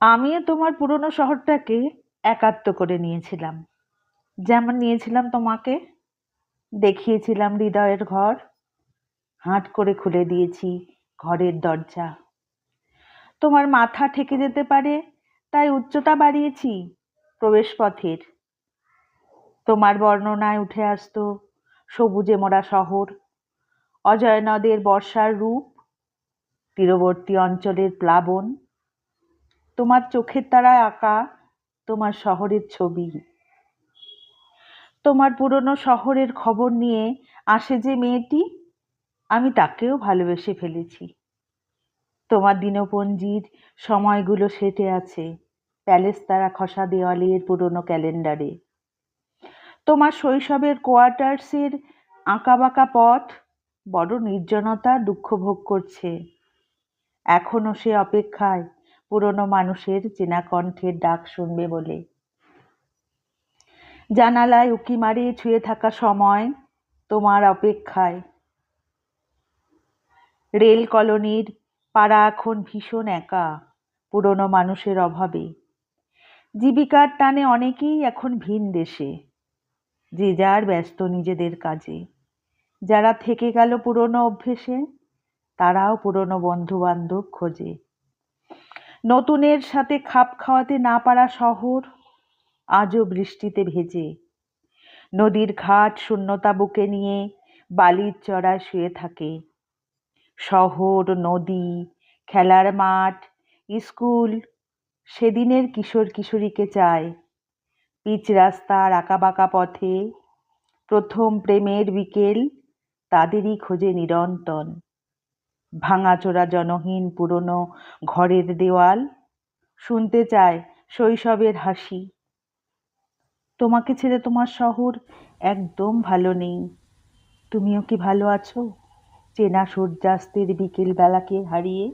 আমিও তোমার পুরনো শহরটাকে একাত্ম করে নিয়েছিলাম, যেমন নিয়েছিলাম তোমাকে। দেখিয়েছিলাম হৃদয়ের ঘর, হাট করে খুলে দিয়েছি ঘরের দরজা। তোমার মাথা ঠেকে যেতে পারে তাই উচ্চতা বাড়িয়েছি প্রবেশপথের। তোমার বর্ণনায় উঠে আসতো সবুজে মোড়া শহর, অজয় নদের বর্ষার রূপ, তীরবর্তী অঞ্চলের প্লাবন, তোমার চোখের তারায় আঁকা তোমার শহরের ছবি। তোমার পুরনো শহরের খবর নিয়ে আসে যে মেয়েটি, আমি তাকেও ভালোবেসে ফেলেছি। তোমার দিনপঞ্জির সময়গুলো সেঁটে আছে প্যালেস তারা খসা দেওয়ালের পুরনো ক্যালেন্ডারে। তোমার শৈশবের কোয়ার্টার্সের আঁকাবাঁকা পথ বড় নির্জনতা দুঃখ ভোগ করছে। এখনো সে অপেক্ষায় পুরনো মানুষের চেনা কণ্ঠের ডাক শুনবে বলে। জানালায় উঁকি মারে ছুঁয়ে থাকা সময় তোমার অপেক্ষায়। রেল কলোনির পাড়া এখন ভীষণ একা পুরনো মানুষের অভাবে। জীবিকার টানে অনেকেই এখন ভিন দেশে, যে যার ব্যস্ত নিজেদের কাজে। যারা থেকে গেল পুরনো অভ্যেসে, তারাও পুরনো বন্ধু বান্ধব খোঁজে। নতুনের সাথে খাপ খাওয়াতে না পারা শহর আজও বৃষ্টিতে ভেজে। নদীর ঘাট শূন্যতা বুকে নিয়ে বালির চড়ায় শুয়ে থাকে। শহর, নদী, খেলার মাঠ, স্কুল সেদিনের কিশোর কিশোরীকে চায়। পিচ রাস্তার আঁকাবাঁকা পথে প্রথম প্রেমের বিকেল তাদেরই খোঁজে নিরন্তন। ভাঙাচোরা জনহীন পুরনো ঘরের দেওয়াল শুনতে চায় শৈশবের হাসি। তোমাকে ছেড়ে তোমার শহর একদম ভালো নেই। তুমিও কি ভালো আছো চেনা সূর্যাস্তের বিকেল বেলাকে হারিয়ে?